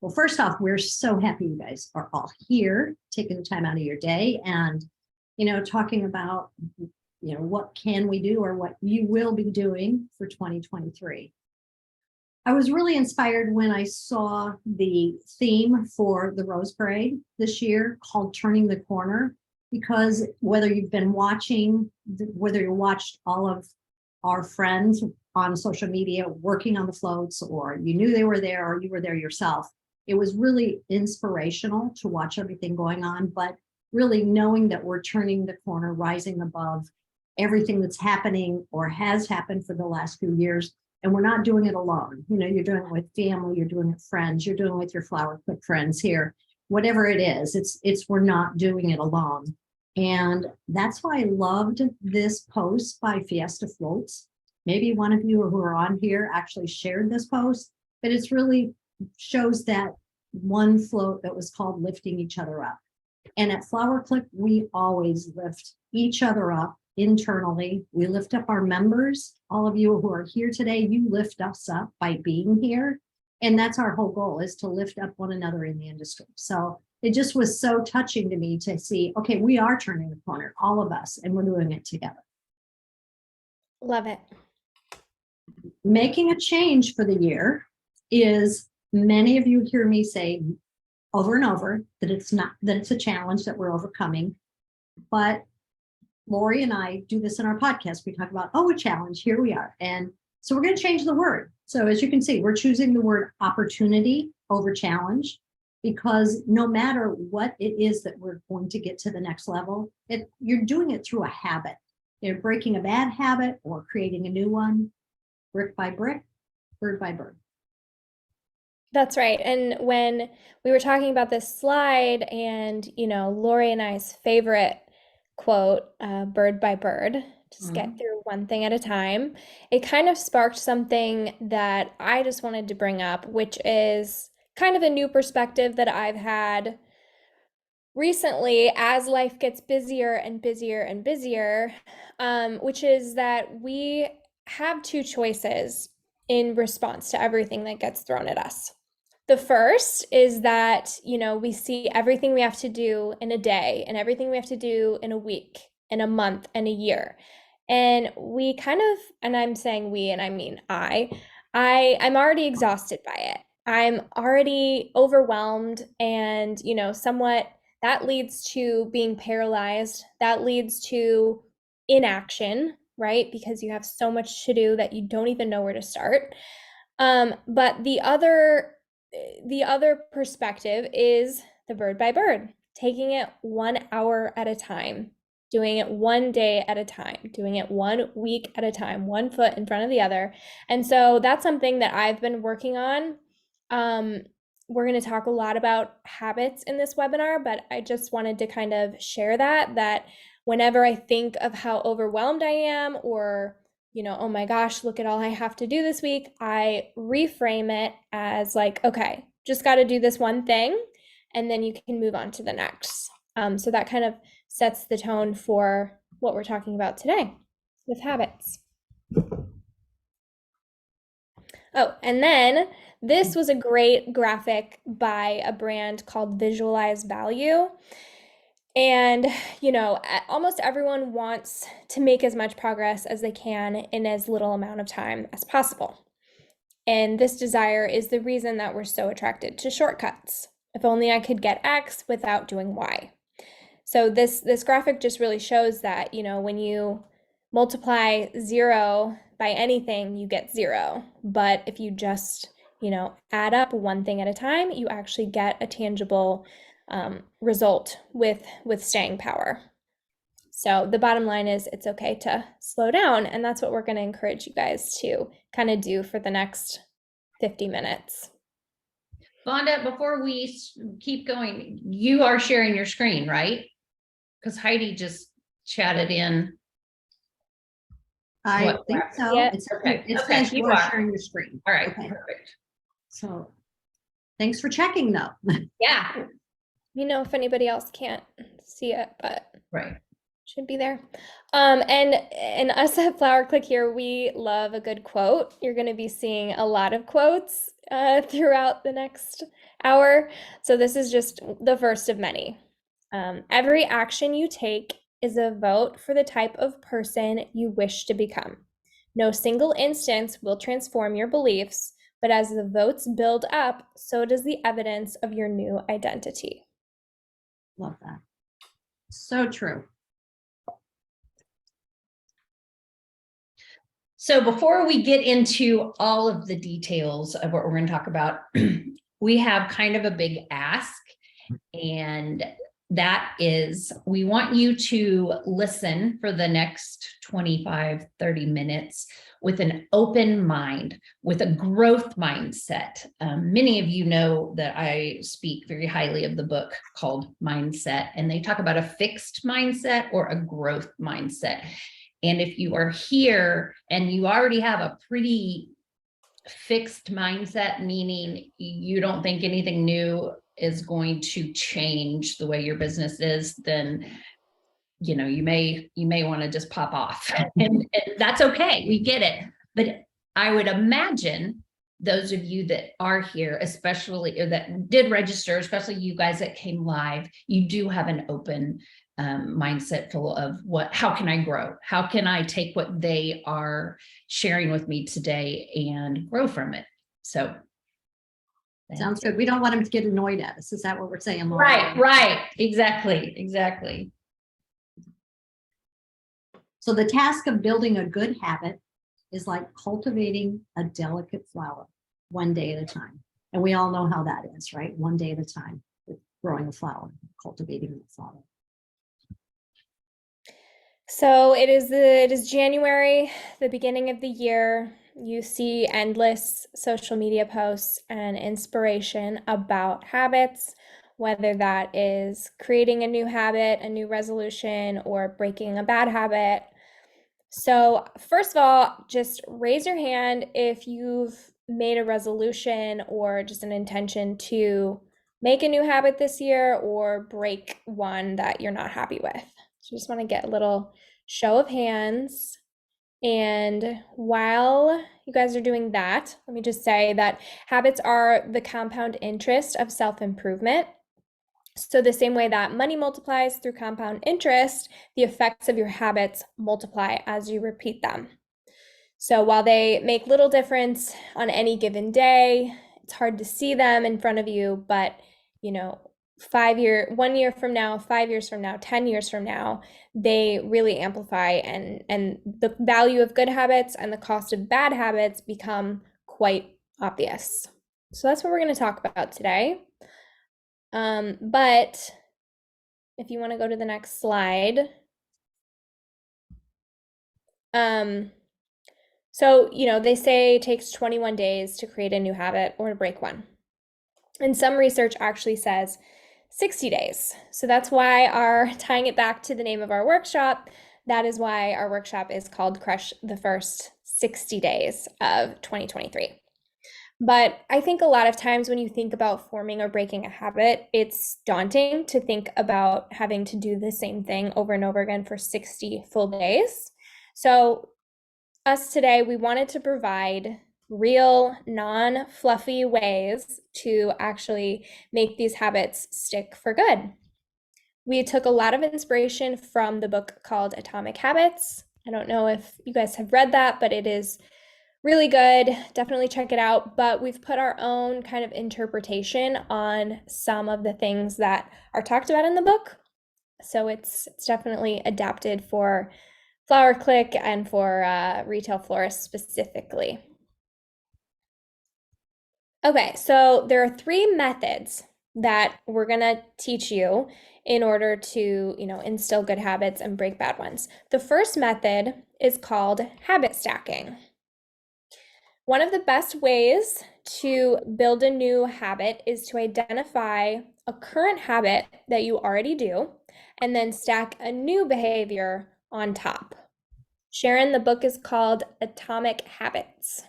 Well, first off, we're so happy you guys are all here, taking the time out of your day and, talking about, what can we do or what you will be doing for 2023. I was really inspired when I saw the theme for the Rose Parade this year called Turning the Corner, because whether you've been watching, whether you watched all of our friends on social media working on the floats, or you knew they were there, or you were there yourself, it was really inspirational to watch everything going on, but really knowing that we're turning the corner, rising above everything that's happening or has happened for the last few years. And we're not doing it alone. You're doing it with family, you're doing it with friends, you're doing it with your Flower Click friends here, whatever it is, it's we're not doing it alone. And that's why I loved this post by Fiesta Floats. Maybe one of you who are on here actually shared this post, but it's really shows that one float that was called Lifting Each Other Up. And at Flower Click, we always lift each other up internally. We lift up our members. All of you who are here today, you lift us up by being here. And that's our whole goal, is to lift up one another in the industry. So it just was so touching to me to see, okay, we are turning the corner, all of us, and we're doing it together. Love it. Making a change for the year is, many of you hear me say over and over that it's a challenge that we're overcoming. But Lori and I do this in our podcast. We talk about, a challenge, here we are. And so we're going to change the word. So as you can see, we're choosing the word opportunity over challenge, because no matter what it is that we're going to get to the next level, you're doing it through a habit. You're breaking a bad habit or creating a new one, brick by brick, bird by bird. That's right. And when we were talking about this slide and, Lori and I's favorite quote, bird by bird, just get through one thing at a time, it kind of sparked something that I just wanted to bring up, which is kind of a new perspective that I've had recently as life gets busier and busier and busier, which is that we have two choices in response to everything that gets thrown at us. The first is that, we see everything we have to do in a day and everything we have to do in a week, in a month, and a year. And we kind of, and I'm saying we, and I mean I'm already exhausted by it. I'm already overwhelmed, and, somewhat that leads to being paralyzed. That leads to inaction, right? Because you have so much to do that you don't even know where to start. But the other perspective is the bird by bird, taking it 1 hour at a time, doing it one day at a time, doing it 1 week at a time, one foot in front of the other. And so that's something that I've been working on. We're going to talk a lot about habits in this webinar, but I just wanted to kind of share that whenever I think of how overwhelmed I am, or oh my gosh, look at all I have to do this week, I reframe it as like, okay, just got to do this one thing, and then you can move on to the next. So that kind of sets the tone for what we're talking about today with habits. Oh, and then this was a great graphic by a brand called Visualize Value. And, almost everyone wants to make as much progress as they can in as little amount of time as possible. And this desire is the reason that we're so attracted to shortcuts. If only I could get X without doing Y. So this graphic just really shows that, when you multiply 0 by anything, you get 0. But if you just, add up one thing at a time, you actually get a tangible result with staying power. So the bottom line is, it's okay to slow down, and that's what we're going to encourage you guys to kind of do for the next 50 minutes. Vonda, before we keep going, you are sharing your screen, right? Because Heidi just chatted in. I think so. Yeah. It says you are sharing your screen. All right, okay. Perfect. So thanks for checking, though. Yeah. If anybody else can't see it, but right, should be there. And us at Flower Click here, we love a good quote. You're going to be seeing a lot of quotes throughout the next hour. So this is just the first of many. Every action you take is a vote for the type of person you wish to become. No single instance will transform your beliefs, but as the votes build up, so does the evidence of your new identity. Love that. So true. So before we get into all of the details of what we're going to talk about, we have kind of a big ask, and that is we want you to listen for the next 25, 30 minutes with an open mind, with a growth mindset. Many of you know that I speak very highly of the book called Mindset, and they talk about a fixed mindset or a growth mindset. And if you are here and you already have a pretty fixed mindset, meaning you don't think anything new is going to change the way your business is, then you may want to just pop off. and that's okay. We get it. But I would imagine those of you that are here, especially or that did register, especially you guys that came live, you do have an open mindset full of how can I grow? How can I take what they are sharing with me today and grow from it? So sounds good. We don't want them to get annoyed at us. Is that what we're saying, Laura? Right. Exactly. So the task of building a good habit is like cultivating a delicate flower one day at a time. And we all know how that is, right? One day at a time with growing a flower, cultivating the flower. So it is January, the beginning of the year. You see endless social media posts and inspiration about habits, whether that is creating a new habit, a new resolution, or breaking a bad habit. So first of all, just raise your hand if you've made a resolution or just an intention to make a new habit this year or break one that you're not happy with. So just want to get a little show of hands. And while you guys are doing that, let me just say that habits are the compound interest of self-improvement. So the same way that money multiplies through compound interest, the effects of your habits multiply as you repeat them. So while they make little difference on any given day, it's hard to see them in front of you, but 1 year from now, 5 years from now, 10 years from now, they really amplify, and the value of good habits and the cost of bad habits become quite obvious. So that's what we're going to talk about today. But if you want to go to the next slide. So, they say it takes 21 days to create a new habit or to break one. And some research actually says 60 days. So that's why tying it back to the name of our workshop, that is why our workshop is called Crush the First 60 Days of 2023. But I think a lot of times when you think about forming or breaking a habit, it's daunting to think about having to do the same thing over and over again for 60 full days. So us today, we wanted to provide real, non-fluffy ways to actually make these habits stick for good. We took a lot of inspiration from the book called Atomic Habits. I don't know if you guys have read that, but it is really good. Definitely check it out. But we've put our own kind of interpretation on some of the things that are talked about in the book. So it's definitely adapted for Flower Click and for retail florists specifically. Okay, so there are 3 methods that we're gonna teach you in order to, instill good habits and break bad ones. The first method is called habit stacking. One of the best ways to build a new habit is to identify a current habit that you already do and then stack a new behavior on top. Sharon, the book is called Atomic Habits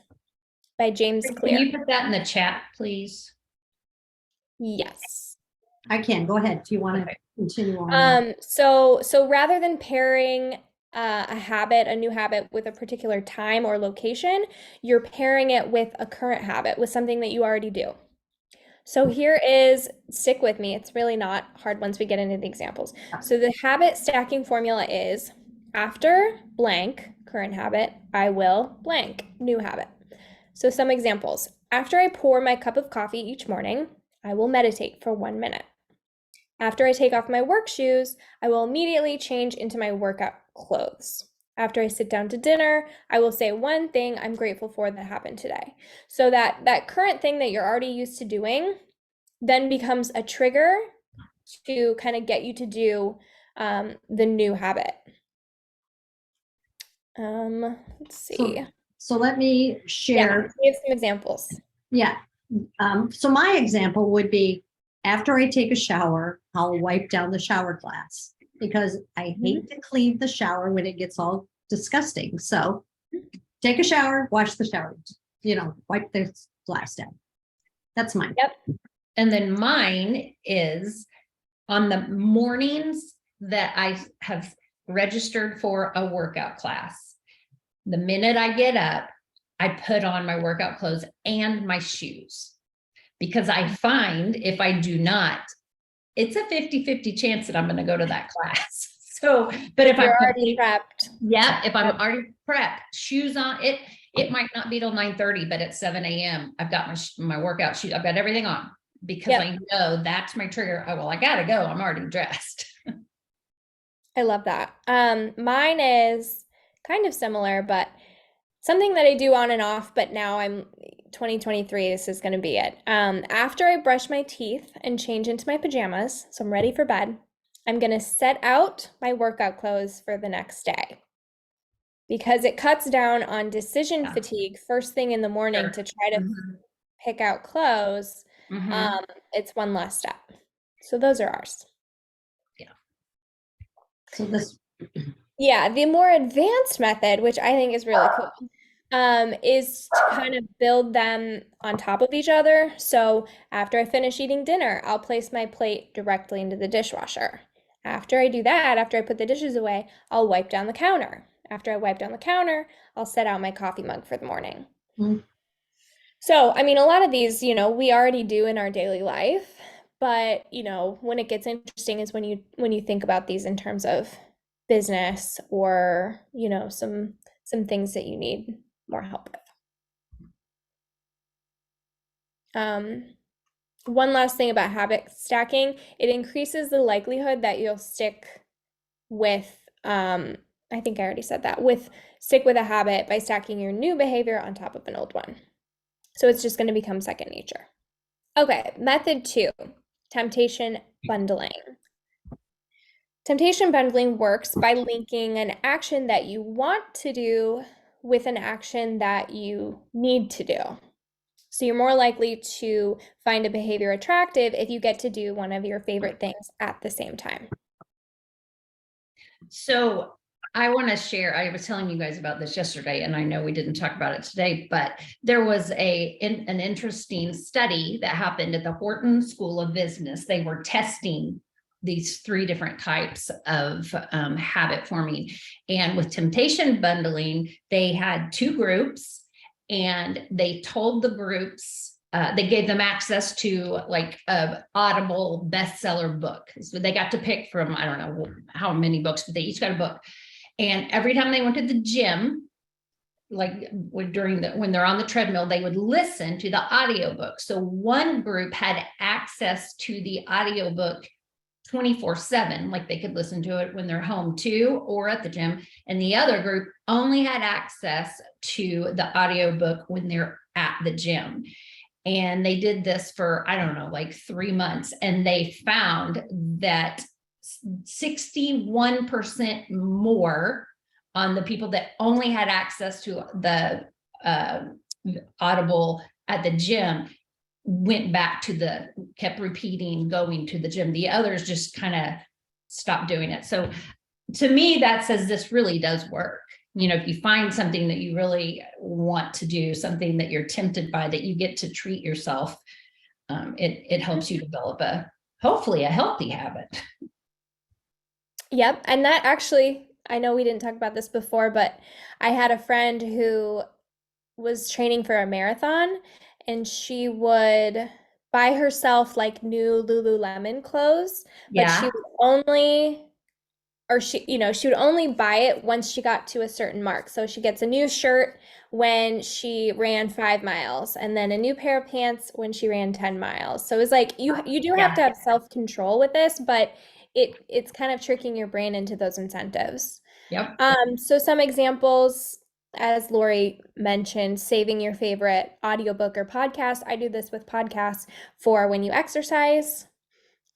by James Clear. Can you put that in the chat, please? Yes. I can. Go ahead. Do you want to continue on? So rather than pairing a habit, a new habit with a particular time or location, you're pairing it with a current habit, with something that you already do. So here is, stick with me, it's really not hard once we get into the examples. So the habit stacking formula is after blank, current habit, I will blank, new habit. So some examples. After I pour my cup of coffee each morning, I will meditate for 1 minute. After I take off my work shoes, I will immediately change into my workout clothes. After I sit down to dinner, I will say one thing I'm grateful for that happened today. So that current thing that you're already used to doing then becomes a trigger to kind of get you to do the new habit. Let's see. So let me share. Yeah, we have some examples. Yeah. So my example would be after I take a shower, I'll wipe down the shower glass because I hate to clean the shower when it gets all disgusting. So take a shower, wash the shower, wipe the glass down. That's mine. Yep. And then mine is on the mornings that I have registered for a workout class. The minute I get up, I put on my workout clothes and my shoes, because I find if I do not, it's a 50-50 chance that I'm going to go to that class. So, but if You're I'm already prepped. Yeah, if I'm already prepped, shoes on, it might not be till 9:30, but at 7 a.m. I've got my workout shoes. I've got everything on because I know that's my trigger. Oh, well, I gotta go. I'm already dressed. I love that. Mine is kind of similar, but something that I do on and off, but now I'm 2023, this is going to be it. After I brush my teeth and change into my pajamas, so I'm ready for bed, I'm going to set out my workout clothes for the next day because it cuts down on decision fatigue first thing in the morning to try to pick out clothes. It's one less step. So those are ours. So this. Yeah, the more advanced method, which I think is really cool, is to kind of build them on top of each other. So after I finish eating dinner, I'll place my plate directly into the dishwasher. After I do that, after I put the dishes away, I'll wipe down the counter. After I wipe down the counter, I'll set out my coffee mug for the morning. So, I mean, a lot of these, we already do in our daily life, but, when it gets interesting is when you think about these in terms of business or, some things that you need more help with. One last thing about habit stacking, it increases the likelihood that you'll stick with, I think I already said that, stick with a habit by stacking your new behavior on top of an old one. So it's just going to become second nature. Okay, method 2, temptation bundling. Temptation bundling works by linking an action that you want to do with an action that you need to do. So you're more likely to find a behavior attractive if you get to do one of your favorite things at the same time. So I want to share, I was telling you guys about this yesterday, and I know we didn't talk about it today, but there was an interesting study that happened at the Wharton School of Business. They were testing these 3 different types of habit forming. And with temptation bundling, they had 2 groups, and they told the groups, they gave them access to like a Audible bestseller book. So they got to pick from, I don't know how many books, but they each got a book. And every time they went to the gym, like when they're on the treadmill, they would listen to the audiobook. So one group had access to the audiobook 24/7, like they could listen to it when they're home too, or at the gym. And the other group only had access to the audiobook when they're at the gym. And they did this for, I don't know, like 3 months. And they found that 61% more on the people that only had access to the Audible at the gym went back to kept repeating, going to the gym. The others just kind of stopped doing it. So to me, that says this really does work. If you find something that you really want to do, something that you're tempted by, that you get to treat yourself, it helps you develop hopefully a healthy habit. Yep. And that actually I know we didn't talk about this before, but I had a friend who was training for a marathon, and she would buy herself like new Lululemon clothes, but she Yeah. would only, or she would only buy it once she got to a certain mark. So she gets a new shirt when she ran 5 miles, and then a new pair of pants when she ran 10 miles. So it's like you do have to have self-control with this, but it's kind of tricking your brain into those incentives. Yep. So some examples, as Lori mentioned, saving your favorite audiobook or podcast. I do this with podcasts for when you exercise.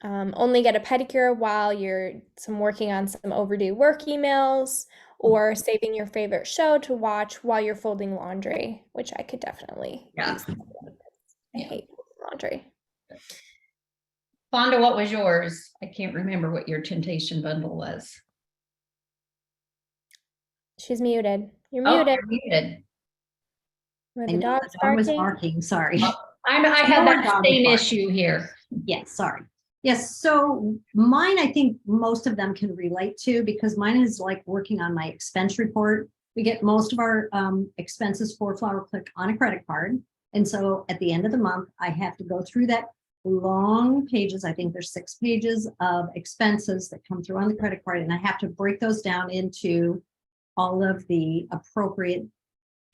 Only get a pedicure while you're working on some overdue work emails, or saving your favorite show to watch while you're folding laundry, which I could definitely use. I hate laundry. Fonda, what was yours? I can't remember what your temptation bundle was. She's muted. You're Oh, muted. you're muted. Where I the know dog's the dog was barking. barking, sorry. I had More that dog same bark. issue here. Yes, sorry. Yes, so mine, I think most of them can relate to, because mine is like working on my expense report. We get most of our expenses for Flower Click on a credit card. And so at the end of the month, I have to go through that long pages. I think there's 6 pages of expenses that come through on the credit card. And I have to break those down into all of the appropriate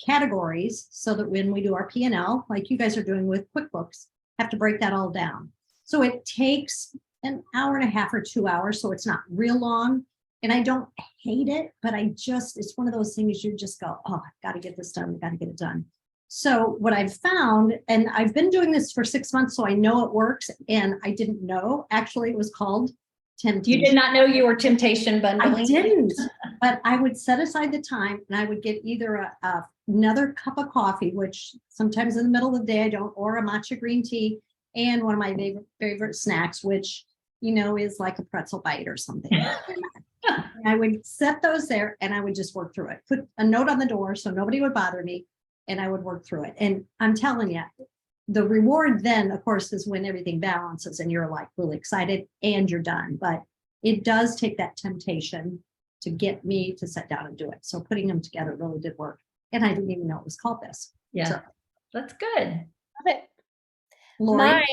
categories so that when we do our P&L, like you guys are doing with QuickBooks, have to break that all down. So it takes an hour and a half or 2 hours, so it's not real long. And I don't hate it, but it's one of those things you just go, oh, I've got to get this done, I've got to get it done. So what I've found, and I've been doing this for 6 months, so I know it works, and I didn't know, actually it was called temptation. You did not know you were temptation bundling? I didn't, but I would set aside the time, and I would get either another cup of coffee, which sometimes in the middle of the day I don't, or a matcha green tea, and one of my favorite snacks, which, is like a pretzel bite or something. I would set those there, and I would just work through it. Put a note on the door so nobody would bother me, and I would work through it. And I'm telling you, the reward then, of course, is when everything balances and you're like really excited and you're done. But it does take that temptation to get me to sit down and do it. So putting them together really did work. And I didn't even know it was called this. Yeah, so, that's good. Love it. Lori?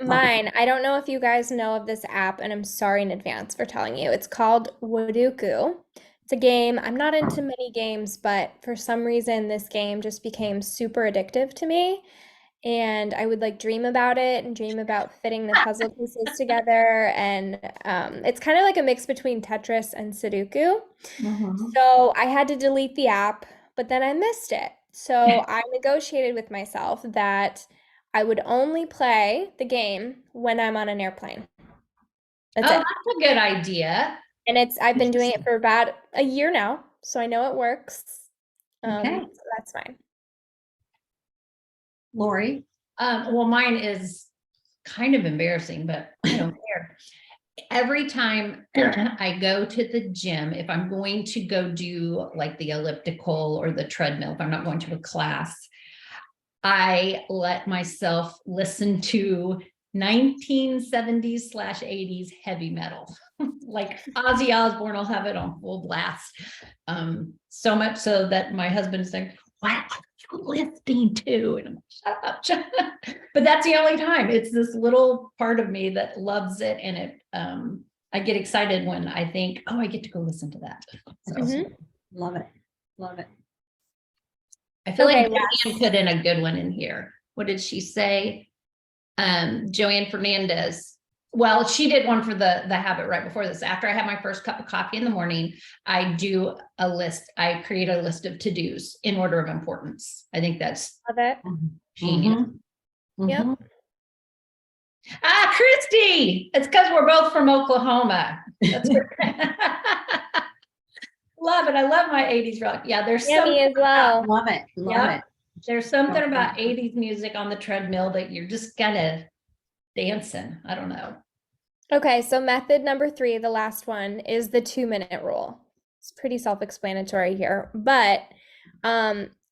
Mine. I don't know if you guys know of this app, and I'm sorry in advance for telling you. It's called Waduku. It's a game. I'm not into many games, but for some reason, this game just became super addictive to me. And I would dream about it and dream about fitting the puzzle pieces together. And it's kind of like a mix between Tetris and Sudoku. So I had to delete the app, but then I missed it. So I negotiated with myself that I would only play the game when I'm on an airplane. That's it. That's a good idea. And I've been doing it for about a year now, so I know it works. Okay. So that's fine. Lori? Well, mine is kind of embarrassing, but I don't care. Every time I go to the gym, if I'm going to go do like the elliptical or the treadmill, if I'm not going to a class, I let myself listen to 1970s/80s heavy metal. Like Ozzy Osbourne, I'll have it on full blast. So much so that my husband's like, what are you listening to? And I'm like, shut up. But that's the only time. It's this little part of me that loves it. And it I get excited when I think, oh, I get to go listen to that. So, Love it. Love it. I feel like Joanne put in a good one in here. What did she say? Joanne Fernandez. Well, she did one for the habit right before this. After I have my first cup of coffee in the morning, I do a list. I create a list of to-dos in order of importance. I think that's Love it. genius. Yep. Christy, it's because we're both from Oklahoma. That's love it. I love my 80s rock. Yeah, there's Me as well. Love it. Love it. There's something about 80s music on the treadmill that you're just kind of dancing. I don't know. Okay, so method number 3, the last one, is the 2-minute rule. It's pretty self-explanatory here, but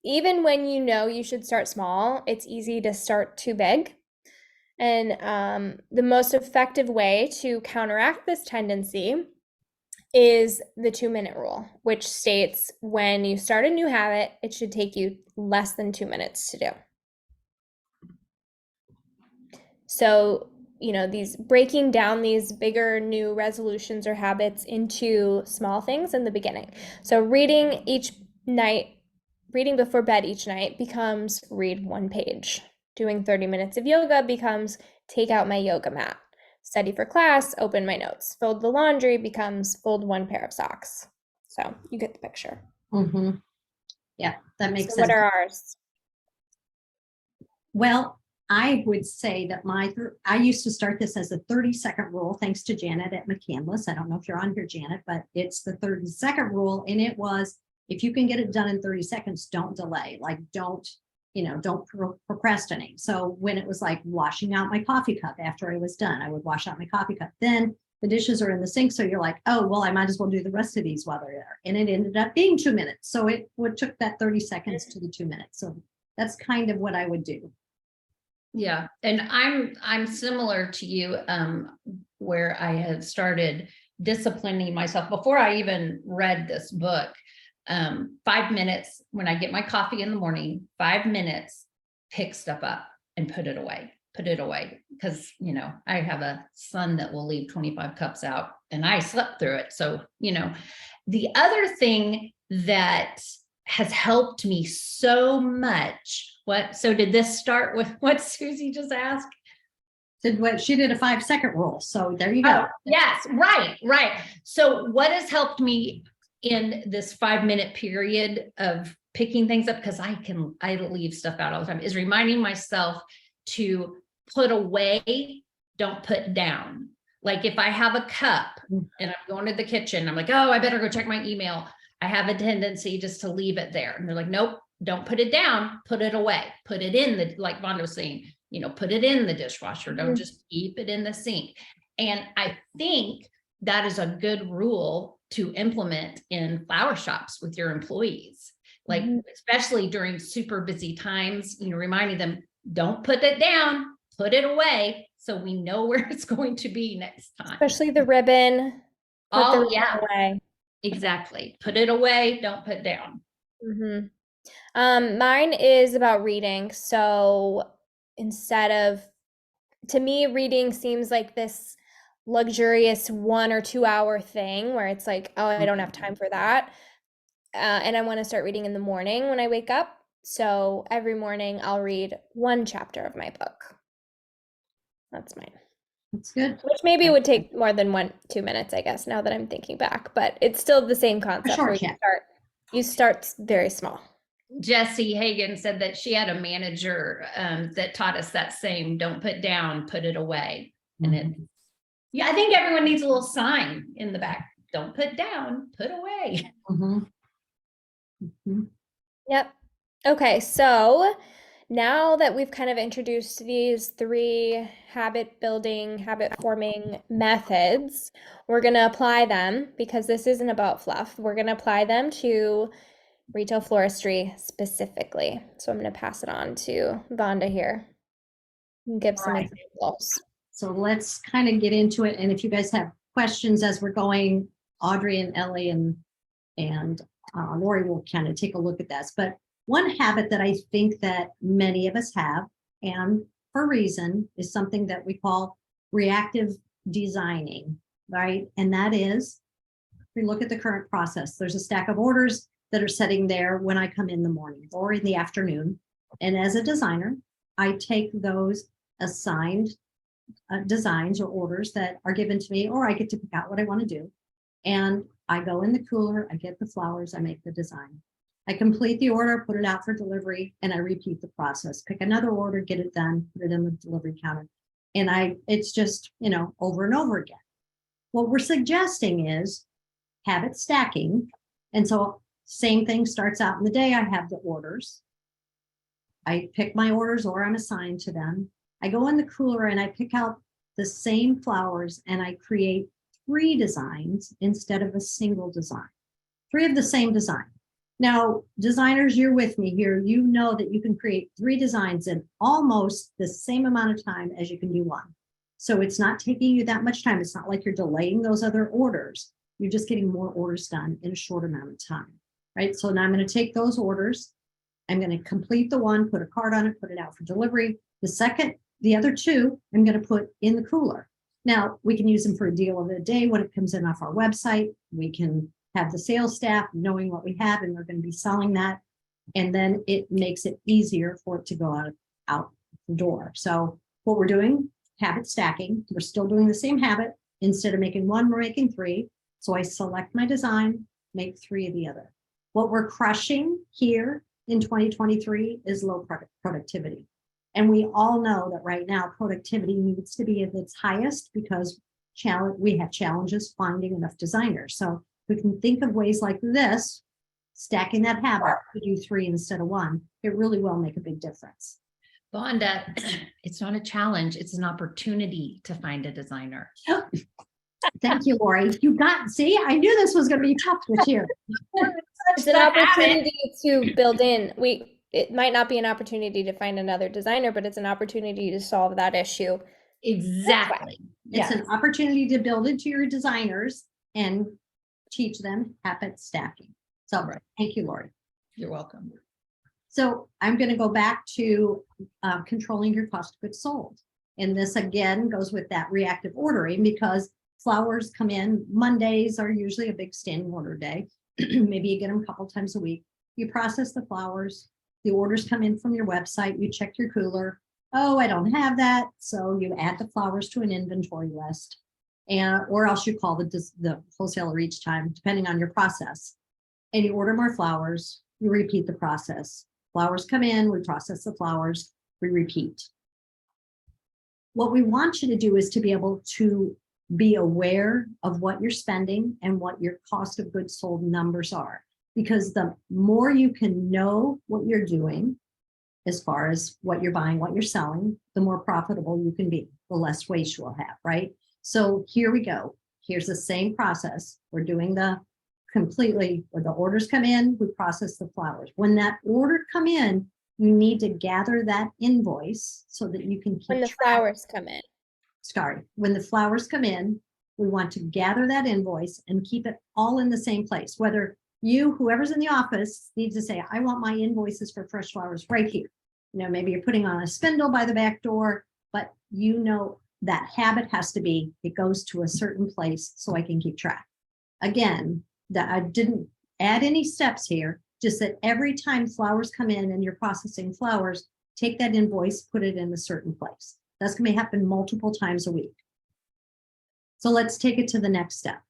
even when you know you should start small, it's easy to start too big. And the most effective way to counteract this tendency is the 2-minute rule, which states when you start a new habit, it should take you less than 2 minutes to do. So, these breaking down these bigger new resolutions or habits into small things in the beginning. So reading before bed each night becomes read 1 page. Doing 30 minutes of yoga becomes take out my yoga mat. Study for class, open my notes. Fold the laundry becomes fold 1 pair of socks. So you get the picture. Mm-hmm. Yeah, that makes So sense. what are ours? Well, I would say that I used to start this as a 30-second rule, thanks to Janet at McCandless. I don't know if you're on here, Janet, but it's the 30-second rule. And it was, if you can get it done in 30 seconds, don't delay. Like, don't procrastinate. So when it was like washing out my coffee cup after I was done, I would wash out my coffee cup. Then the dishes are in the sink. So you're like, oh, well, I might as well do the rest of these while they're there. And it ended up being 2 minutes. So it took that 30 seconds to the 2 minutes. So that's kind of what I would do. Yeah, and I'm similar to you, where I had started disciplining myself before I even read this book. 5 minutes when I get my coffee in the morning, 5 minutes, pick stuff up and put it away. Because, I have a son that will leave 25 cups out and I slept through it. So, the other thing that has helped me so much. So did this start with what Susie just asked? She did a 5-second rule. So there you go. Oh, yes, right. So what has helped me in this 5-minute period of picking things up, because I leave stuff out all the time, is reminding myself to put away, don't put down. Like if I have a cup and I'm going to the kitchen, I'm like, oh, I better go check my email. I have a tendency just to leave it there. And they're like, nope, don't put it down, put it away, put it in like Vonda was saying, put it in the dishwasher. Don't just keep it in the sink. And I think that is a good rule to implement in flower shops with your employees, like especially during super busy times, reminding them, don't put it down, put it away. So we know where it's going to be next time. Especially the ribbon. Oh, yeah. Away. Exactly. Put it away. Don't put down. Mine is about reading. So to me, reading seems like this luxurious 1 or 2 hour thing where it's like, oh, I don't have time for that. And I want to start reading in the morning when I wake up. So every morning I'll read 1 chapter of my book. That's mine. That's good. Which maybe would take more than 2 minutes, I guess, now that I'm thinking back, but it's still the same concept where you start very small. Jessie Hagan said that she had a manager that taught us that same, don't put down, put it away. And I think everyone needs a little sign in the back. Don't put down, put away. Yep. Okay, so now that we've kind of introduced these 3 habit building, habit forming methods, we're going to apply them, because this isn't about fluff. We're going to apply them to retail floristry specifically. So I'm going to pass it on to Vonda here and give some examples. So let's kind of get into it. And if you guys have questions as we're going, Audrey and Ellie and Lori will kind of take a look at this. But one habit that I think that many of us have, and for a reason, is something that we call reactive designing, right? And that is, if we look at the current process, there's a stack of orders that are sitting there when I come in the morning or in the afternoon. And as a designer, I take those assigned designs or orders that are given to me, or I get to pick out what I want to do. And I go in the cooler, I get the flowers, I make the design. I complete the order, put it out for delivery, and I repeat the process. Pick another order, get it done, put it in the delivery counter. And it's just, over and over again. What we're suggesting is habit stacking. And so same thing starts out in the day. I have the orders. I pick my orders or I'm assigned to them. I go in the cooler and I pick out the same flowers and I create 3 designs instead of a single design. 3 of the same design. Now, designers, you're with me here. You know that you can create 3 designs in almost the same amount of time as you can do 1. So it's not taking you that much time. It's not like you're delaying those other orders. You're just getting more orders done in a short amount of time, right? So now I'm going to take those orders. I'm going to complete the one, put a card on it, put it out for delivery. The other two, I'm going to put in the cooler. Now we can use them for a deal of the day when it comes in off our website. We can have the sales staff knowing what we have, and we're going to be selling that. And then it makes it easier for it to go out the door. So what we're doing, habit stacking, we're still doing the same habit. Instead of making one, we're making three. So I select my design, make three of the other. What we're crushing here in 2023 is low productivity. And we all know that right now productivity needs to be at its highest because we have challenges finding enough designers. So we can think of ways like this, stacking that habit to do three instead of one. It really will make a big difference. Vonda, it's not a challenge. It's an opportunity to find a designer. Thank you, Lori. See, I knew this was going to be tough this year. It's an opportunity to build in. It might not be an opportunity to find another designer, but it's an opportunity to solve that issue. Exactly. It's an opportunity to build into your designers and teach them habit stacking. So thank you, Lori. You're welcome. So I'm going to go back to controlling your cost of goods sold. And this again goes with that reactive ordering because flowers come in. Mondays are usually a big standing order day. Maybe you get them a couple times a week. You process the flowers. The orders come in from your website. You check your cooler. Oh, I don't have that. So you add the flowers to an inventory list, or else you call the wholesaler each time, depending on your process. And you order more flowers. You repeat the process. Flowers come in. We process the flowers. We repeat. What we want you to do is to be able to be aware of what you're spending and what your cost of goods sold numbers are. Because the more you can know what you're doing, as far as what you're buying, what you're selling, the more profitable you can be, the less waste you will have, right? So here we go. Here's the same process. We're doing the orders come in, we process the flowers. When that order come in, you need to gather that invoice so that you can keep when the flowers come in. Sorry, when the flowers come in, we want to gather that invoice and keep it all in the same place. Whether whoever's in the office needs to say, I want my invoices for fresh flowers right here. Maybe you're putting on a spindle by the back door, but that habit has to be, it goes to a certain place so I can keep track. Again, that I didn't add any steps here, just that every time flowers come in and you're processing flowers, take that invoice, put it in a certain place. That's going to happen multiple times a week. So let's take it to the next step,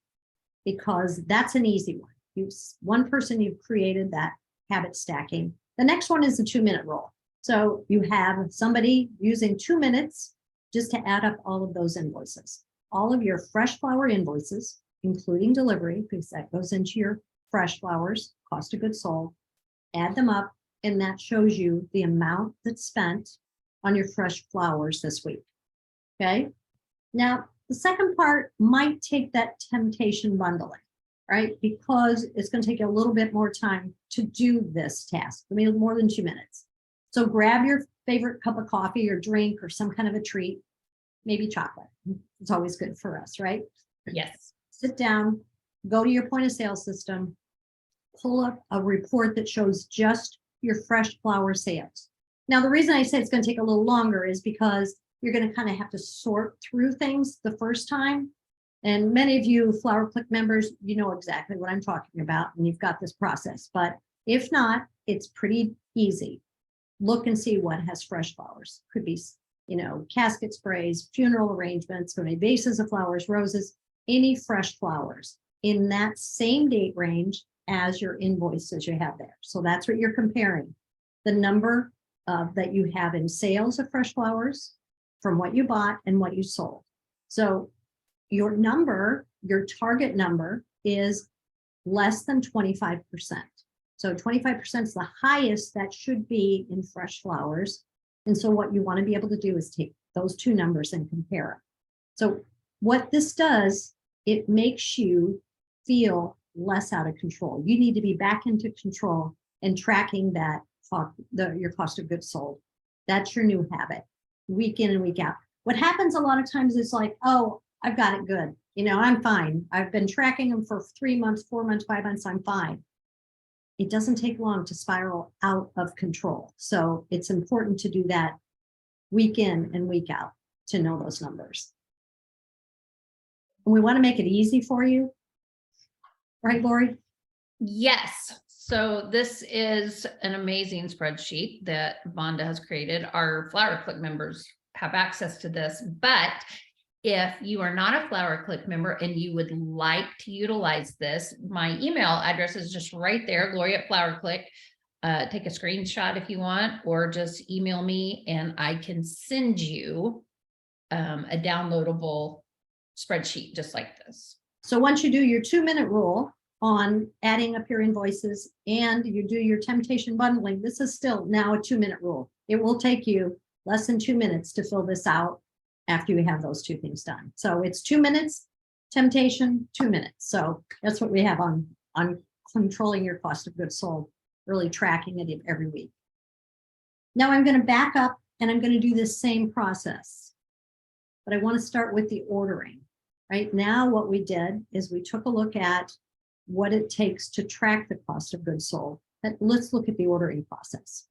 because that's an easy one. One person, you've created that habit stacking. The next one is the 2-minute rule. So you have somebody using 2 minutes just to add up all of those invoices, all of your fresh flower invoices, including delivery, because that goes into your fresh flowers, cost of goods sold, add them up, and that shows you the amount that's spent on your fresh flowers this week. Okay. Now, the second part might take that temptation bundling, right? Because it's going to take you a little bit more time to do this task. I mean, more than 2 minutes. So grab your favorite cup of coffee or drink or some kind of a treat, maybe chocolate. It's always good for us, right? Yes. Sit down, go to your point of sale system, pull up a report that shows just your fresh flower sales. Now, the reason I say it's going to take a little longer is because you're going to kind of have to sort through things the first time. And many of you Flower Click members, you know exactly what I'm talking about, and you've got this process. But if not, it's pretty easy. Look and see what has fresh flowers. Could be, casket sprays, funeral arrangements, could be vases of flowers, roses, any fresh flowers in that same date range as your invoices you have there. So that's what you're comparing. The number that you have in sales of fresh flowers from what you bought and what you sold. So your target number is less than 25%. So 25% is the highest that should be in fresh flowers. And so what you want to be able to do is take those two numbers and compare them. So what this does, it makes you feel less out of control. You need to be back into control and tracking that your cost of goods sold. That's your new habit, week in and week out. What happens a lot of times is like, oh, I've got it good. You know, I'm fine. I've been tracking them for 3 months, 4 months, 5 months. I'm fine. It doesn't take long to spiral out of control. So it's important to do that week in and week out to know those numbers. And we want to make it easy for you. Right, Lori? Yes. So this is an amazing spreadsheet that Vonda has created. Our Flower Click members have access to this, but if you are not a Flower Click member and you would like to utilize this, my email address is just right there, Gloria@FlowerClick. Take a screenshot if you want, or just email me and I can send you a downloadable spreadsheet just like this. So once you do your 2-minute rule on adding up your invoices and you do your temptation bundling, this is still now a 2-minute rule. It will take you less than 2 minutes to fill this out after you have those 2 things done. So it's 2 minutes, temptation, 2 minutes. So that's what we have on controlling your cost of goods sold, really tracking it every week. Now I'm going to back up and I'm going to do this same process, but I want to start with the ordering. Right now, what we did is we took a look at what it takes to track the cost of goods sold. But let's look at the ordering process.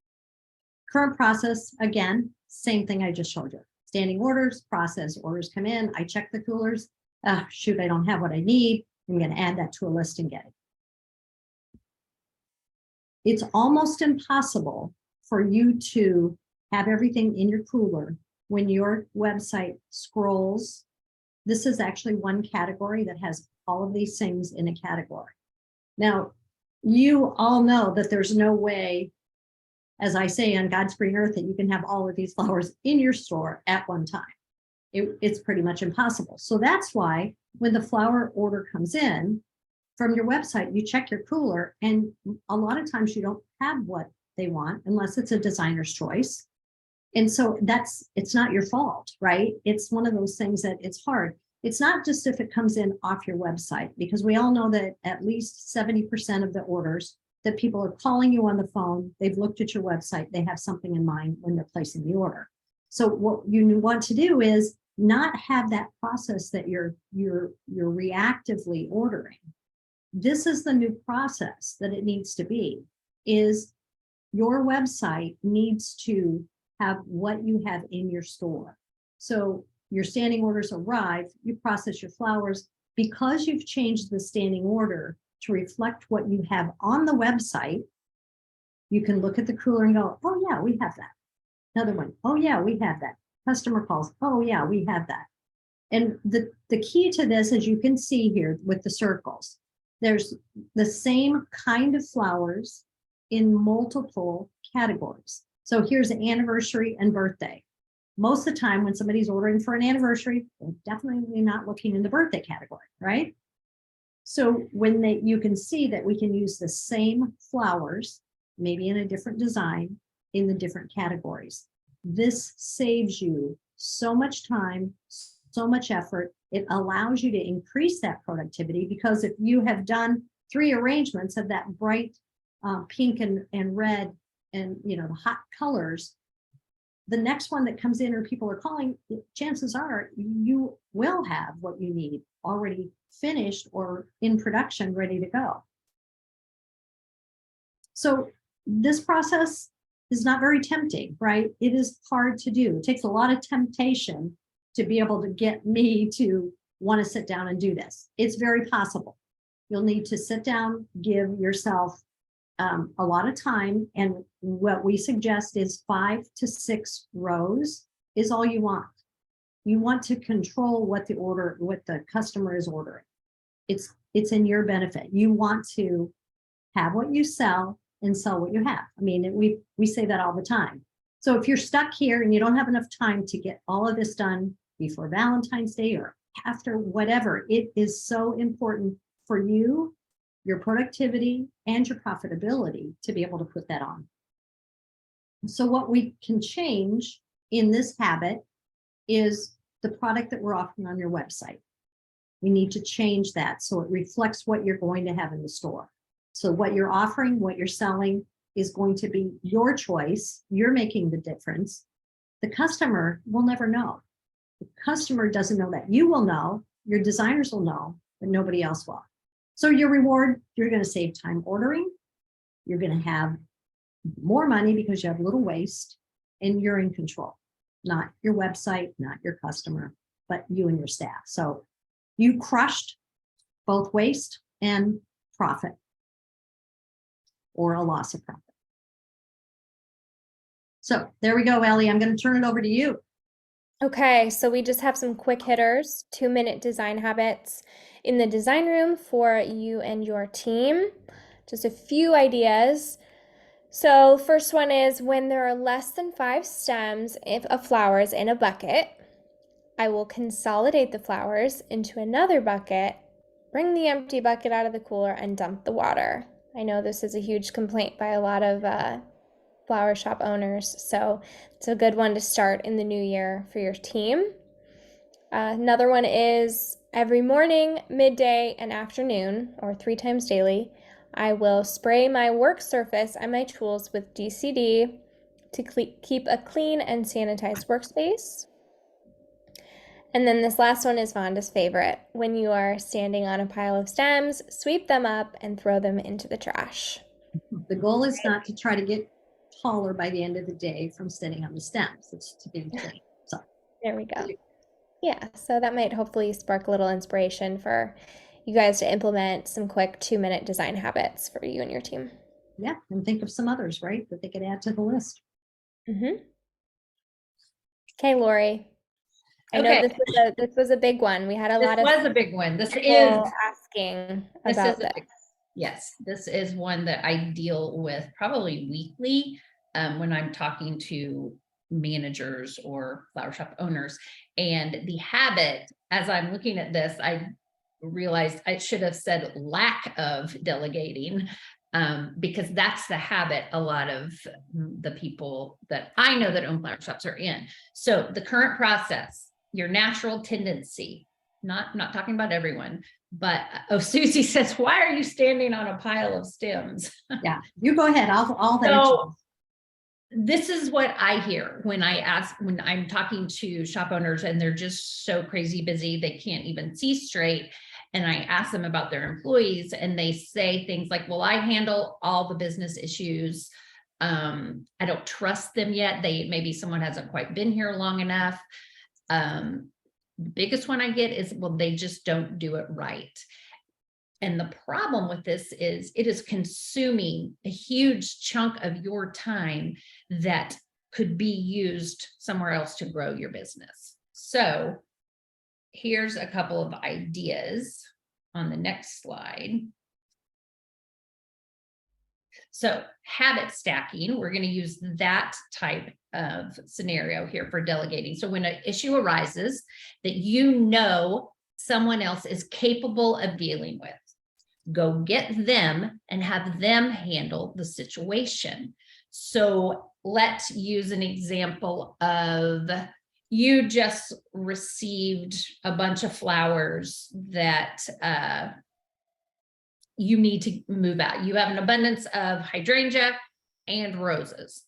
Current process, again, same thing I just showed you. Standing orders, process, orders come in, I check the coolers. Shoot, I don't have what I need. I'm going to add that to a list and get it. It's almost impossible for you to have everything in your cooler when your website scrolls. This is actually one category that has all of these things in a category. Now, you all know that there's no way, as I say on God's green earth, that you can have all of these flowers in your store at one time. It's pretty much impossible. So that's why when the flower order comes in from your website, you check your cooler, and a lot of times you don't have what they want unless it's a designer's choice. And so it's not your fault, right? It's one of those things that it's hard. It's not just if it comes in off your website, because we all know that at least 70% of the orders that people are calling you on the phone, they've looked at your website, they have something in mind when they're placing the order. So what you want to do is not have that process that you're reactively ordering. This is the new process that it needs to be, is your website needs to have what you have in your store. So your standing orders arrive, you process your flowers. Because you've changed the standing order to reflect what you have on the website, you can look at the cooler and go, oh yeah, we have that. Another one, oh yeah, we have that. Customer calls, oh yeah, we have that. And the key to this, as you can see here with the circles, there's the same kind of flowers in multiple categories. So here's an anniversary and birthday. Most of the time when somebody's ordering for an anniversary, they're definitely not looking in the birthday category, right? So when you can see that we can use the same flowers, maybe in a different design, in the different categories. This saves you so much time, so much effort. It allows you to increase that productivity, because if you have done 3 arrangements of that bright pink and red and the hot colors, the next one that comes in or people are calling, chances are you will have what you need already finished or in production, ready to go. So this process is not very tempting, right? It is hard to do. It takes a lot of temptation to be able to get me to want to sit down and do this. It's very possible. You'll need to sit down, give yourself a lot of time. And what we suggest is 5 to 6 rows is all you want. You want to control what the customer is ordering. It's in your benefit. You want to have what you sell and sell what you have. I mean, we say that all the time. So if you're stuck here and you don't have enough time to get all of this done before Valentine's Day or after, whatever, it is so important for you, your productivity and your profitability to be able to put that on. So what we can change in this habit is the product that we're offering on your website. We need to change that so it reflects what you're going to have in the store. So what you're offering, what you're selling is going to be your choice. You're making the difference. The customer will never know. The customer doesn't know that. You will know your designers will know, but nobody else will. So your reward, you're going to save time ordering. You're going to have more money because you have little waste, and you're in control, not your website, not your customer, but you and your staff. So you crushed both waste and profit, or a loss of profit. So there we go, Ellie. I'm going to turn it over to you. Okay, so we just have some quick hitters, 2-minute design habits in the design room for you and your team. Just a few ideas. So first one is, when there are less than 5 stems of flowers in a bucket, I will consolidate the flowers into another bucket, bring the empty bucket out of the cooler, and dump the water. I know this is a huge complaint by a lot of flower shop owners, so it's a good one to start in the new year for your team. Another one is, every morning, midday, and afternoon, or 3 times daily, I will spray my work surface and my tools with DCD to keep a clean and sanitized workspace. And then this last one is Vonda's favorite. When you are standing on a pile of stems, sweep them up and throw them into the trash. The goal is not to try to get taller by the end of the day from sitting on the stems. It's to be clean. So there we go. Yeah, so that might hopefully spark a little inspiration for you guys to implement some quick 2-minute design habits for you and your team. yeah, and think of some others, right, that they could add to the list. Okay, Lori. I know this was a big one. We had a lot of. This was a big one. This is asking about this. Yes, this is one that I deal with probably weekly when I'm talking to managers or flower shop owners. And the habit, as I'm looking at this, I realized I should have said lack of delegating, because that's the habit a lot of the people that I know that own flower shops are in. So the current process, your natural tendency, not talking about everyone, but Susie says, why are you standing on a pile of stems? Yeah, you go ahead. I'll So this is what I hear when I'm talking to shop owners and they're just so crazy busy, they can't even see straight. And I ask them about their employees and they say things like, well, I handle all the business issues. I don't trust them yet. Maybe someone hasn't quite been here long enough. The biggest one I get is, well, they just don't do it right. And the problem with this is it is consuming a huge chunk of your time that could be used somewhere else to grow your business. So here's a couple of ideas on the next slide. So habit stacking, we're going to use that type of scenario here for delegating. So when an issue arises that you know someone else is capable of dealing with, go get them and have them handle the situation. So let's use an example of, you just received a bunch of flowers that you need to move out. You have an abundance of hydrangea and roses.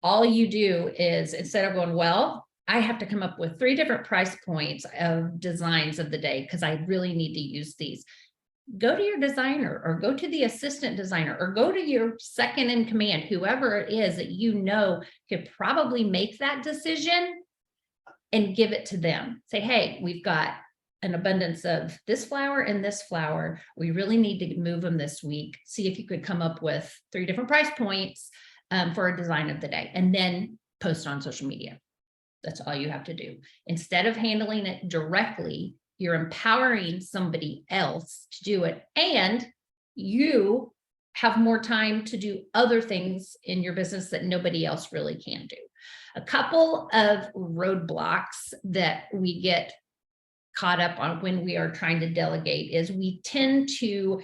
All you do is, instead of going, well, I have to come up with 3 different price points of designs of the day because I really need to use these. Go to your designer or go to the assistant designer or go to your second in command, whoever it is that you know could probably make that decision, and give it to them. Say, hey, we've got an abundance of this flower and this flower. We really need to move them this week. See if you could come up with 3 different price points for a design of the day, and then post on social media. That's all you have to do. Instead of handling it directly, you're empowering somebody else to do it, and you have more time to do other things in your business that nobody else really can do. A couple of roadblocks that we get caught up on when we are trying to delegate is we tend to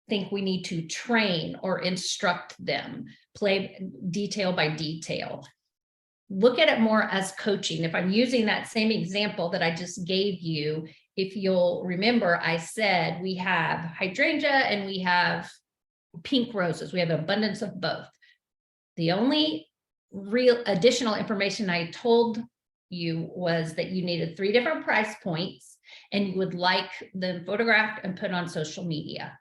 think we need to train or instruct them, play detail by detail. Look at it more as coaching. If I'm using that same example that I just gave you, if you'll remember, I said we have hydrangea and we have pink roses. We have abundance of both. The only real additional information I told you was that you needed 3 different price points and you would like them photographed and put on social media.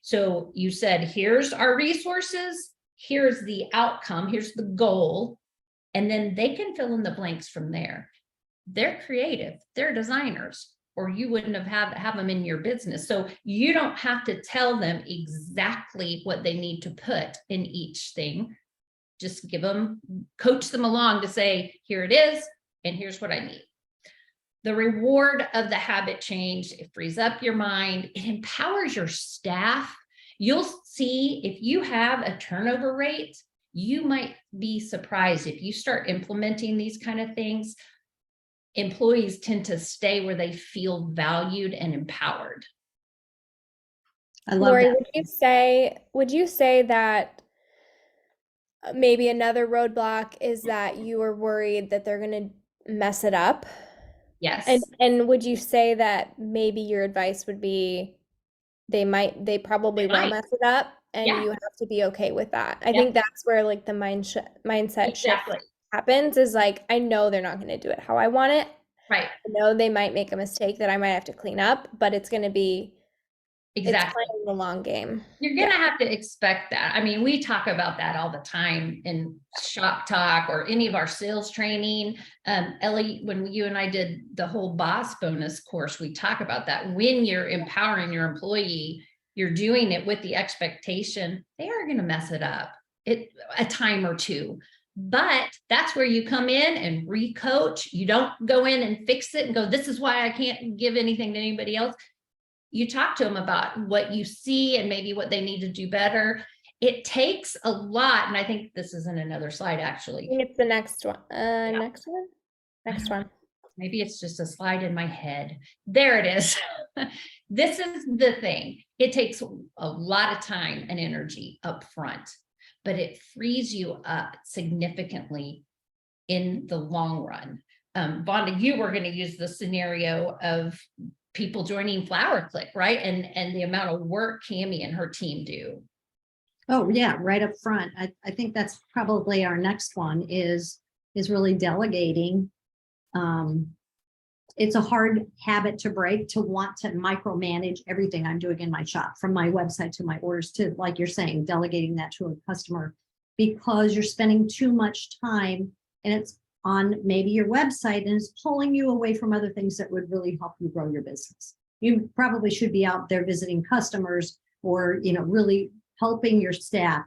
So you said, here's our resources, here's the outcome, here's the goal, and then they can fill in the blanks from there. They're creative, they're designers, or you wouldn't have them in your business. So you don't have to tell them exactly what they need to put in each thing. Just coach them along to say, here it is, and here's what I need. The reward of the habit change, it frees up your mind, it empowers your staff. You'll see if you have a turnover rate, you might be surprised if you start implementing these kind of things. Employees tend to stay where they feel valued and empowered. I love Lori, that. would you say that maybe another roadblock is that you are worried that they're going to mess it up? Yes. And would you say that maybe your advice would be they probably will mess it up, and you have to be okay with that? I think that's where like the mindset shift happens, is like, I know they're not going to do it how I want it. Right. I know they might make a mistake that I might have to clean up, but it's going to be it's playing the long game. You're going to have to expect that. I mean, we talk about that all the time in shop talk or any of our sales training. Ellie, when you and I did the whole boss bonus course, we talk about that. When you're empowering your employee, you're doing it with the expectation they are going to mess it up a time or two. But that's where you come in and recoach. You don't go in and fix it and go, this is why I can't give anything to anybody else. You talk to them about what you see and maybe what they need to do better. It takes a lot. And I think this is in another slide, actually. I think it's the next one. Next one. Maybe it's just a slide in my head. There it is. This is the thing. It takes a lot of time and energy up front, but it frees you up significantly in the long run. Vonda, you were going to use the scenario of people joining Flower Click, right? And the amount of work Cammie and her team do. Oh yeah, right up front. I think that's probably our next one is really delegating. It's a hard habit to break, to want to micromanage everything I'm doing in my shop, from my website to my orders to, like you're saying, delegating that to a customer, because you're spending too much time and it's on maybe your website and it's pulling you away from other things that would really help you grow your business. You probably should be out there visiting customers, or, really helping your staff,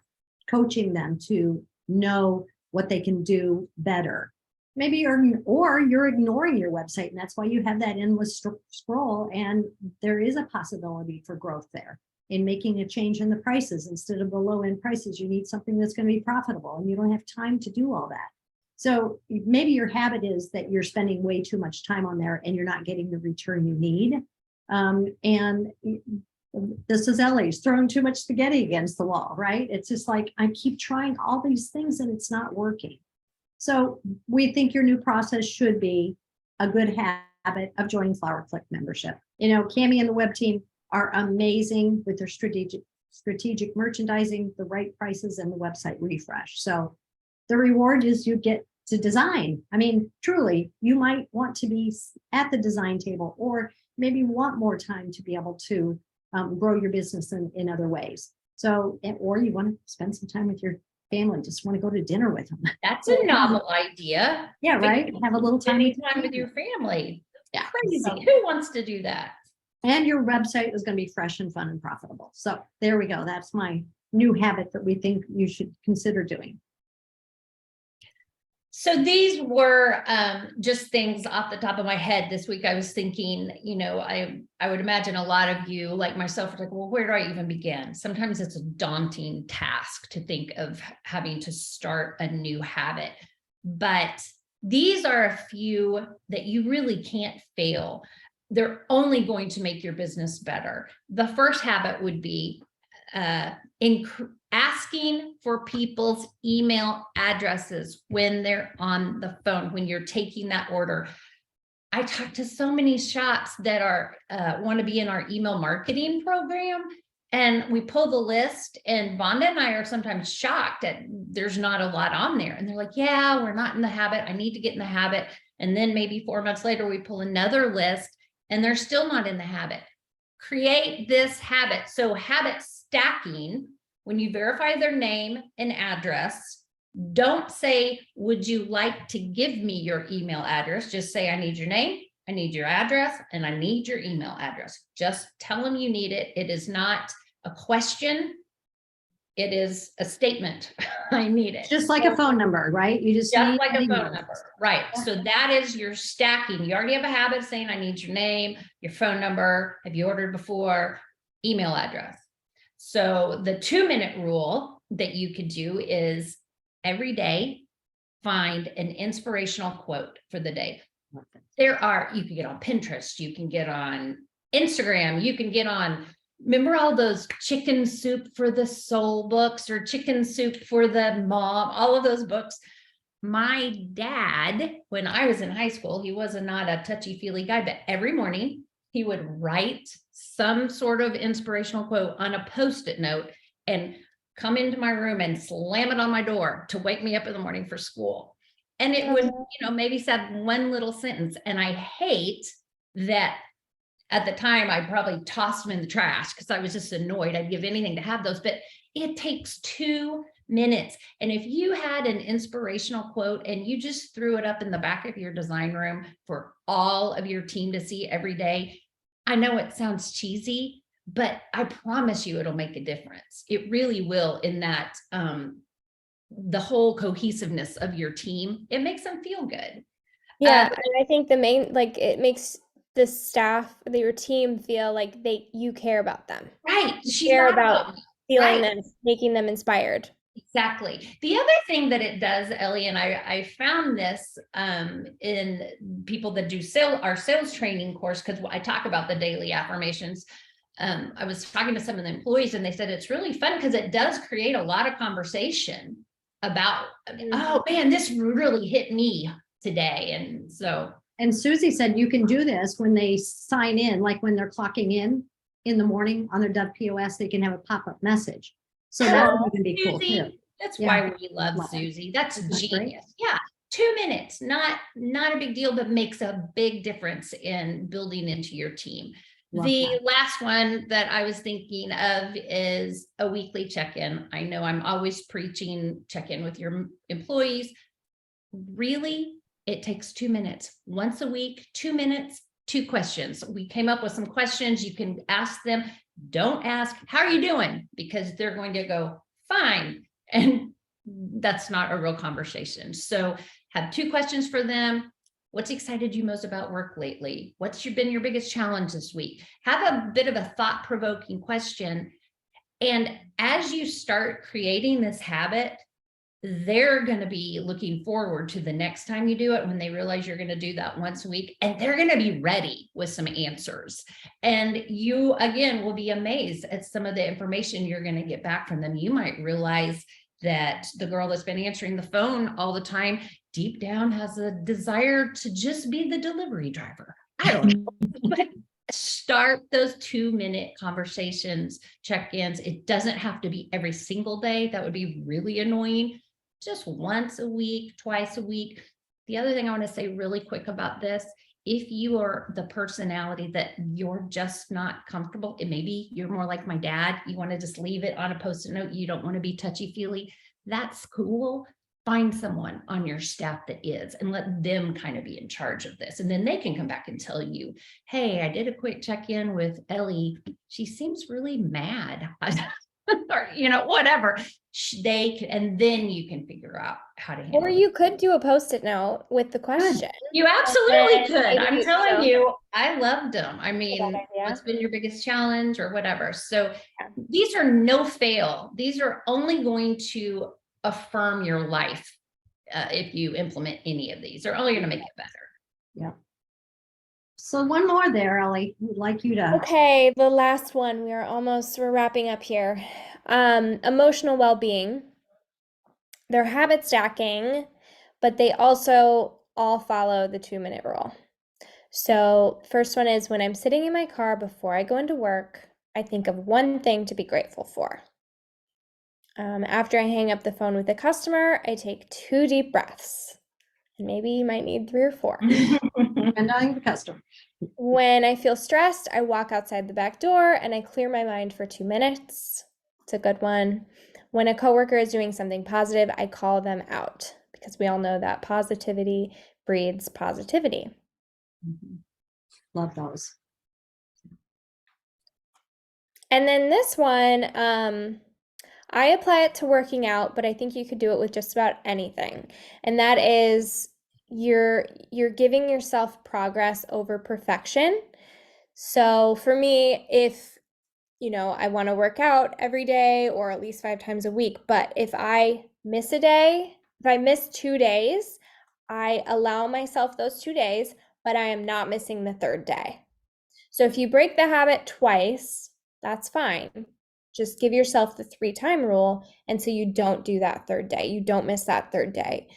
coaching them to know what they can do better. Maybe you're ignoring your website, and that's why you have that endless scroll. And there is a possibility for growth there in making a change in the prices. Instead of the low end prices, you need something that's going to be profitable, and you don't have time to do all that. So maybe your habit is that you're spending way too much time on there and you're not getting the return you need. And this is Ellie's throwing too much spaghetti against the wall, right? It's just like, I keep trying all these things and it's not working. So we think your new process should be a good habit of joining Flower Click membership. Cammie and the web team are amazing with their strategic merchandising, the right prices, and the website refresh. So the reward is you get to design. I mean, truly, you might want to be at the design table, or maybe want more time to be able to grow your business in other ways. So, or you want to spend some time with your family, just want to go to dinner with them. That's a novel idea. Yeah, right. Have a little time with your family. Yeah, crazy. So, who wants to do that? And your website is going to be fresh and fun and profitable. So there we go. That's my new habit that we think you should consider doing. So these were just things off the top of my head this week. I was thinking, I would imagine a lot of you, like myself, are like, well, where do I even begin? Sometimes it's a daunting task to think of having to start a new habit. But these are a few that you really can't fail. They're only going to make your business better. The first habit would be asking for people's email addresses when they're on the phone, when you're taking that order. I talk to so many shops that are want to be in our email marketing program, and we pull the list, and Vonda and I are sometimes shocked that there's not a lot on there. And they're like, yeah, we're not in the habit. I need to get in the habit. And then maybe 4 months later, we pull another list and they're still not in the habit. Create this habit. So habit stacking, when you verify their name and address, don't say, would you like to give me your email address? Just say, I need your name, I need your address, and I need your email address. Just tell them you need it. It is not a question. It is a statement. I need it. Just like a phone number, right? You just Just need like an a email phone number, address. right? Yeah. So that is your stacking. You already have a habit saying, I need your name, your phone number. Have you ordered before? Email address. So the 2-minute rule that you could do is every day, find an inspirational quote for the day. You can get on Pinterest, you can get on Instagram, you can get on, remember all those chicken soup for the soul books or chicken soup for the mom, all of those books. My dad, when I was in high school, he was not a touchy-feely guy, but every morning he would write some sort of inspirational quote on a Post-it note and come into my room and slam it on my door to wake me up in the morning for school. And it would, maybe said one little sentence. And I hate that at the time I probably tossed them in the trash because I was just annoyed. I'd give anything to have those, but it takes 2 minutes. And if you had an inspirational quote and you just threw it up in the back of your design room for all of your team to see every day, I know it sounds cheesy, but I promise you it'll make a difference. It really will in that, the whole cohesiveness of your team, it makes them feel good. Yeah, and I think the main, it makes the staff, your team feel like you care about them. Right. You care about feeling right. them, making them inspired. Exactly. The other thing that it does, Ellie, and I found this in people that do our sales training course, because I talk about the daily affirmations. I was talking to some of the employees and they said it's really fun because it does create a lot of conversation about, oh man, this really hit me today. And so. And Susie said you can do this when they sign in, like when they're clocking in the morning on their WPOS, they can have a pop-up message. So that would even be cool too. That's why we love Susie. That's genius. Yeah. 2 minutes, not a big deal, but makes a big difference in building into your team. The last one that I was thinking of is a weekly check-in. I know I'm always preaching check-in with your employees. Really, it takes 2 minutes. Once a week, 2 minutes, 2 questions. We came up with some questions you can ask them. Don't ask, how are you doing? Because they're going to go, fine. And that's not a real conversation. So have 2 questions for them. What's excited you most about work lately? What's been your biggest challenge this week? Have a bit of a thought-provoking question. And as you start creating this habit, they're going to be looking forward to the next time you do it when they realize you're going to do that once a week, and they're going to be ready with some answers. And you, again, will be amazed at some of the information you're going to get back from them. You might realize that the girl that's been answering the phone all the time, deep down has a desire to just be the delivery driver. I don't know, but start those 2-minute conversations, check-ins. It doesn't have to be every single day. That would be really annoying. Just once a week, twice a week. The other thing I want to say really quick about this, if you are the personality that you're just not comfortable, and maybe you're more like my dad, you want to just leave it on a Post-it note, you don't want to be touchy-feely, that's cool. Find someone on your staff that is, and let them kind of be in charge of this. And then they can come back and tell you, hey, I did a quick check-in with Ellie. She seems really mad. Or, whatever. They can, and then you can figure out how to handle it. Or you could do a Post-it note with the question. You absolutely could. Maybe, I'm telling you, I loved them. I mean, idea. what's been your biggest challenge or whatever. So these are no fail. These are only going to affirm your life if you implement any of these. They're only going to make it better. Yeah. So one more there, Ellie. We'd like you to. Okay, the last one. We're wrapping up here. Emotional well-being. They're habit stacking, but they also all follow the 2-minute rule. So first one is, when I'm sitting in my car before I go into work, I think of one thing to be grateful for. After I hang up the phone with the customer, I take 2 deep breaths. And maybe you might need 3 or 4. And knowing the customer. When I feel stressed, I walk outside the back door and I clear my mind for 2 minutes. It's a good one. When a coworker is doing something positive, I call them out because we all know that positivity breeds positivity. Mhm. Love those. And then this one, I apply it to working out, but I think you could do it with just about anything. And that is you're giving yourself progress over perfection. So for me, if I want to work out every day or at least 5 times a week, but if I miss a day, if I miss 2 days, I allow myself those 2 days, but I am not missing the third day. So if you break the habit twice, that's fine. Just give yourself the 3-time rule. And so you don't do that third day. You don't miss that third day.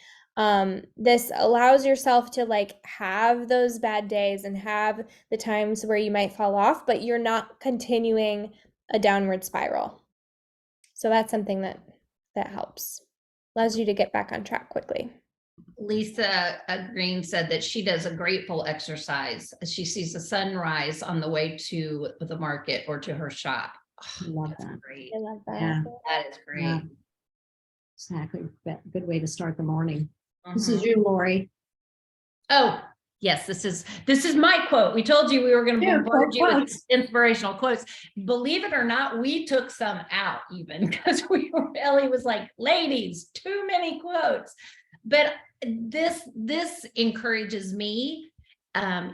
This allows yourself to have those bad days and have the times where you might fall off, but you're not continuing a downward spiral. So that's something that helps. Allows you to get back on track quickly. Lisa Green said that she does a grateful exercise. She sees the sunrise on the way to the market or to her shop. Oh, Love that's that. great. I love that. Yeah. That is great. Yeah. Exactly. Good way to start the morning. This is Mhm. you, Lori. Oh, yes, this is my quote. We told you we were going to bombard you with Quotes. inspirational quotes. Believe it or not, we took some out even because Ellie was like, ladies, too many quotes. But this encourages me.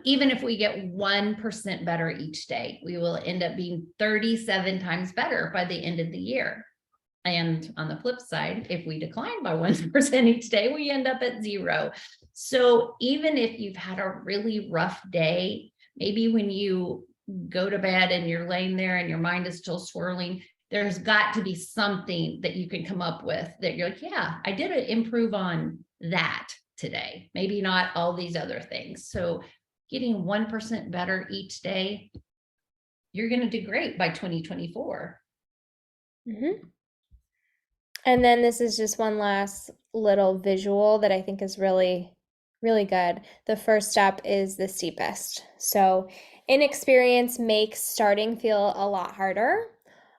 Even if we get 1% better each day, we will end up being 37 times better by the end of the year. And on the flip side, if we decline by 1% each day, we end up at 0. So even if you've had a really rough day, maybe when you go to bed and you're laying there and your mind is still swirling, there's got to be something that you can come up with that you're like, yeah, I did improve on that today. Maybe not all these other things. So getting 1% better each day, you're going to do great by 2024. Mm-hmm. And then this is just one last little visual that I think is really, really good. The first step is the steepest. So inexperience makes starting feel a lot harder.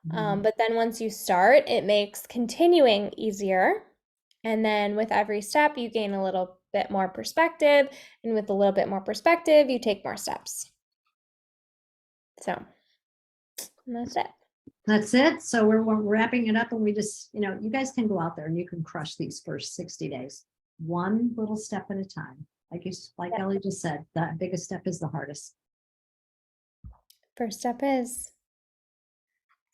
But then once you start, it makes continuing easier. And then with every step, you gain a little bit more perspective. And with a little bit more perspective, you take more steps. So that's it. That's it. So we're wrapping it up, and we just, you guys can go out there and you can crush these first 60 days, one little step at a time. Like Ellie just said, the biggest step is the hardest. First step is.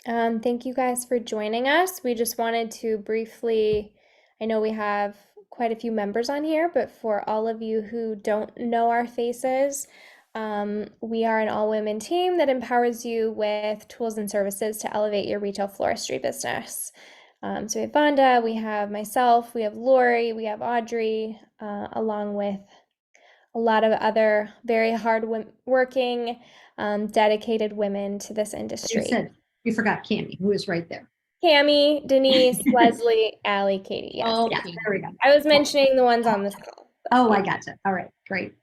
Thank you guys for joining us. We just wanted to briefly, I know we have quite a few members on here, but for all of you who don't know our faces, we are an all-women team that empowers you with tools and services to elevate your retail floristry business. So we have Vonda, we have myself, we have Lori, we have Audrey, along with a lot of other very hard-working, dedicated women to this industry. You forgot Cammie, who is right there. Cammie, Denise, Leslie, Allie, Katie. Yes. Oh, Yeah, there we go. I was mentioning the ones on this call. Oh, I gotcha. All right, great.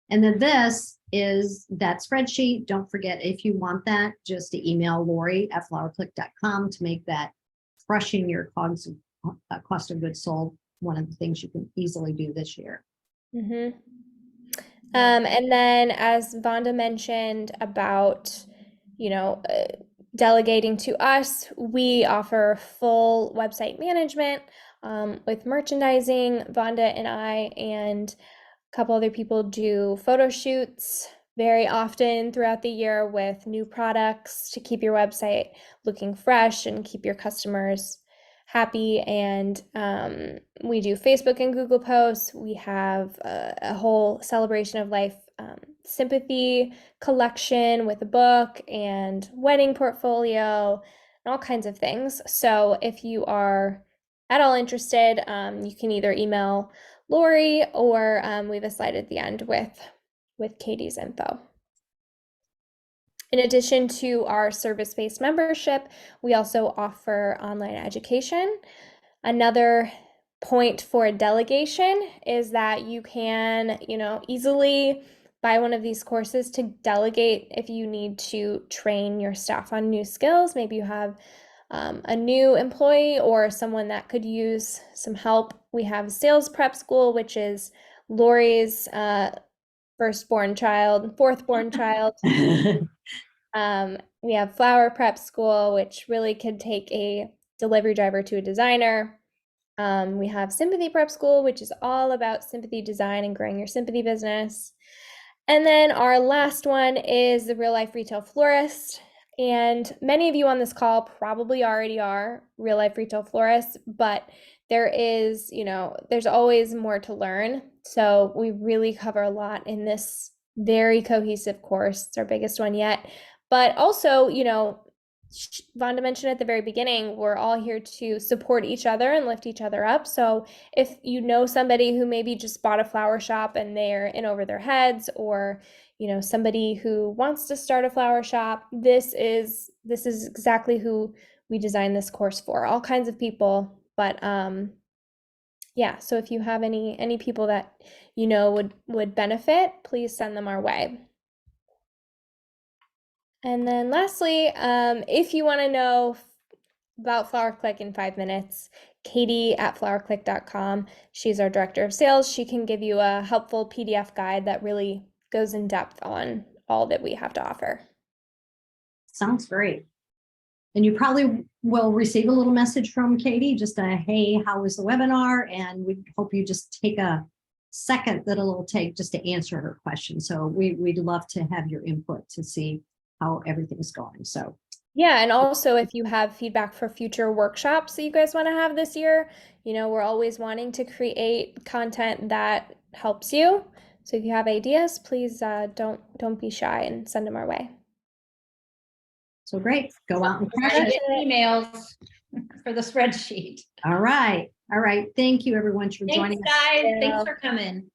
And then this is that spreadsheet. Don't forget, if you want that, just to email Lori@flowerclick.com to make that crushing your COGS, cost of goods sold, one of the things you can easily do this year. Mm-hmm. And then as Vonda mentioned about, delegating to us, we offer full website management with merchandising. Vonda and I and a couple other people do photo shoots very often throughout the year with new products to keep your website looking fresh and keep your customers happy. And we do Facebook and Google posts. We have a whole celebration of life sympathy collection with a book and wedding portfolio and all kinds of things. So if you are at all interested, you can either email Lori or we have a slide at the end with Katie's info. In addition to our service-based membership, we also offer online education. Another point for delegation is that you can, easily buy one of these courses to delegate if you need to train your staff on new skills. Maybe you have a new employee or someone that could use some help. We have sales prep school, which is Lori's fourthborn child. We have flower prep school, which really could take a delivery driver to a designer. We have sympathy prep school, which is all about sympathy design and growing your sympathy business. And then our last one is the real life retail florist. And many of you on this call probably already are real life retail florists, but there is, there's always more to learn. So we really cover a lot in this very cohesive course. It's our biggest one yet. But also, Vonda mentioned at the very beginning, we're all here to support each other and lift each other up. So if you know somebody who maybe just bought a flower shop and they're in over their heads, or somebody who wants to start a flower shop, this is exactly who we designed this course for. All kinds of people, but yeah. So if you have any people that would benefit, please send them our way. And then lastly, if you want to know about FlowerClick in 5 minutes, Katie at flowerclick.com. She's our director of sales. She can give you a helpful PDF guide that really goes in depth on all that we have to offer. Sounds great. And you probably will receive a little message from Katie, just a, hey, how was the webinar? And we hope you just take a second that it'll take just to answer her question. So we'd love to have your input to see how everything's going. So yeah, and also if you have feedback for future workshops that you guys want to have this year, we're always wanting to create content that helps you. So if you have ideas, please don't be shy and send them our way. So great. Go out and crush it. Emails for the spreadsheet. All right. Thank you everyone for joining us. Thanks, guys. Thanks for coming.